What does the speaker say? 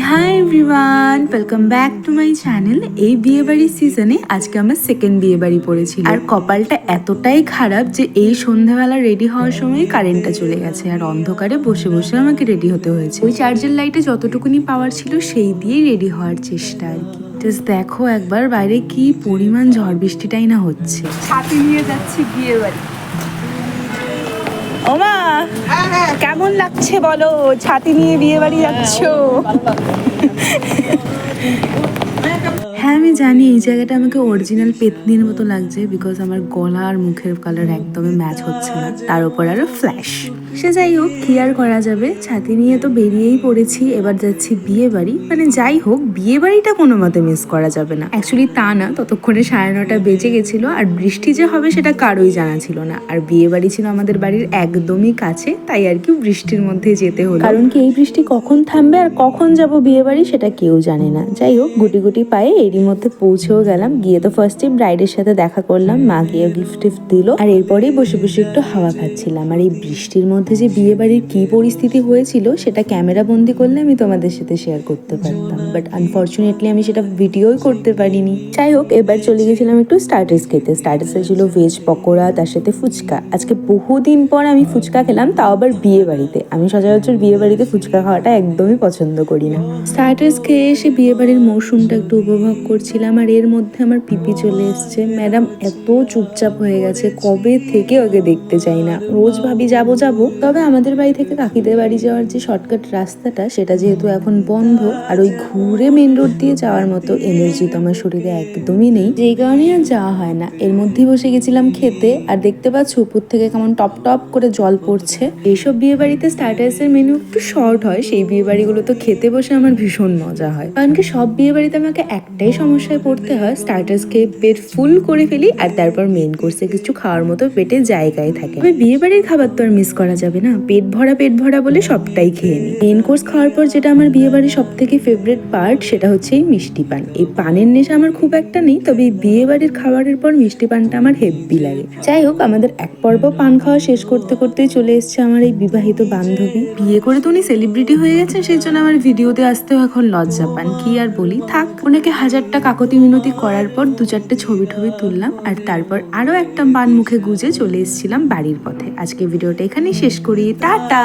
Hi everyone, welcome back to my channel. এই বিয়েবাড়ির সিজনে আজকে আমার সেকেন্ড বিয়েবাড়ি পড়েছিল, আর কপালটা এতটাই খারাপ যে এই সন্ধ্যাবেলা রেডি হওয়ার সময় কারেন্টটা চলে গেছে, আর অন্ধকারে বসে বসে আমাকে রেডি হতে হয়েছে। ওই চার্জের লাইটে যতটুকুনি পাওয়ার ছিল সেই দিয়েই রেডি হওয়ার চেষ্টা আর কি। জাস্ট দেখো একবার বাইরে কি পরিমাণ ঝড় বৃষ্টিটাই না হচ্ছে। ছাতি নিয়ে যাচ্ছি বিয়ে বাড়ি। ওমা, কেমন লাগছে বলো ছাতি নিয়ে বিয়ে বাড়ি যাচ্ছ? হ্যাঁ আমি জানি এই জায়গাটা আমাকে অরিজিনাল পেতনির মতো লাগছে, বিকজ আমার গলা আর মুখের কালার একদমই ম্যাচ হচ্ছে না, তার উপর আরো ফ্ল্যাশ। সে যাই হোক, কি আর করা যাবে, ছাতি নিয়ে তো বেরিয়েই পড়েছি। এবার যাচ্ছি বিয়ে বাড়ি, মানে যাই হোক বিয়ে বাড়িটা কোনো মতে মিস করা যাবে না। অ্যাকচুয়ালি তা না, ততক্ষণে 9:30 বেজে গেছিল, আর বৃষ্টি যে হবে সেটা কারোই জানা ছিল না। আর বিয়ে বাড়ি ছিল আমাদের বাড়ির একদমই কাছে, তাই আর কি বৃষ্টির মধ্যে যেতে হলো। কারণ কি এই বৃষ্টি কখন থামবে আর কখন যাব বিয়ে বাড়ি সেটা কেউ জানে না। যাই হোক, গুটি গুটি পায়ে এরই মধ্যে পৌঁছেও গেলাম। গিয়ে তো ফার্স্টে ব্রাইডের সাথে দেখা করলাম, মা গিয়ে গিফট টিফট দিল, আর এরপরেই বসে বসে একটু হাওয়া খাচ্ছিলাম। আর এই বৃষ্টির মধ্যে যে বিয়ে বাড়ির কি পরিস্থিতি হয়েছিল সেটা ক্যামেরা বন্দি করলে আমি তোমাদের সাথে শেয়ার করতে পারতাম, বাট আনফর্চুনেটলি আমি সেটা ভিডিওই করতে পারিনি। যাই হোক, এবার চলে গেছিলাম একটু স্টার্টার্স খেতে। স্টার্টার্সে ছিল ভেজ পকোড়া, তার সাথে ফুচকা। আজকে বহুদিন পর আমি ফুচকা খেলাম, তাও আবার বিয়ে বাড়িতে। আমি সচরাচর বিয়ে বাড়িতে ফুচকা খাওয়াটা একদমই পছন্দ করি না। স্টার্টার্স খেয়ে এসে বিয়ে বাড়ির মৌসুমটা একটু উপভোগ করছিলাম, আর এর মধ্যে আমার পিপি চলে এসছে। ম্যাডাম এত চুপচাপ হয়ে গেছে, কবে থেকে ওকে দেখতে চাই না। রোজ ভাবি যাবো যাবো, তবে আমাদের বাড়ি থেকে কাকিদের বাড়ি যাওয়ার যে শর্টকাট রাস্তাটা সেটা যেহেতু এখন বন্ধ, আর ওই ঘুরে মেন রোড দিয়ে যাওয়ার মতো এনার্জি তো আমার শরীরে একদমই নেই, যেই কারণে আর যাওয়া হয় না। এর মধ্যেই বসে গেছিলাম খেতে, আর দেখতে পাচ্ছ উপর থেকে কেমন টপ টপ করে জল পড়ছে। এইসব বিয়ে বাড়িতে স্টার্টার্সের মেনু একটু শর্ট হয়, সেই বিয়ে বাড়িগুলো তো খেতে বসে আমার ভীষণ মজা হয়। কারণ কি সব বিয়ে বাড়িতে আমাকে একটাই সমস্যায় পড়তে হয়, স্টার্টার্স খেয়ে পেট ফুল করে ফেলি, আর তারপর মেন কোর্সে কিছু খাওয়ার মতো পেটে জায়গায় থাকে। তবে বিয়ে বাড়ির খাবার তো আর মিস করা যাবে না, পেট ভরা বলে সবটাই খেয়ে নিই। মেন কোর্স খাওয়ার পর যেটা আমার বিয়ে বাড়ির সব থেকে ফেভারিট পার্ট সেটা হচ্ছে এই মিষ্টি পান। এই পানের নেশা আমার খুব একটা নেই, তবে এই বিয়ে বাড়ির খাবারের পর মিষ্টি পানটা আমার হেব্বি লাগে। যাই হোক, আমাদের এক পর্ব পান খাওয়া শেষ করতে করতেই চলে এসছে আমার এই বিবাহিত বান্ধবী। বিয়ে করে তো উনি সেলিব্রিটি হয়ে গেছেন, সেই জন্য আমার ভিডিওতে আসতেও এখন লজ্জা পান। কি আর বলি, থাক। ওনাকে 1000টা কাকতি মিনতি করার পর 2-4টে ছবি তুললাম, আর তারপর আরো একটা পান মুখে গুজে চলে এসেছিলাম বাড়ির পথে। আজকে ভিডিওটা এখানেই শেষ করি, টাটা।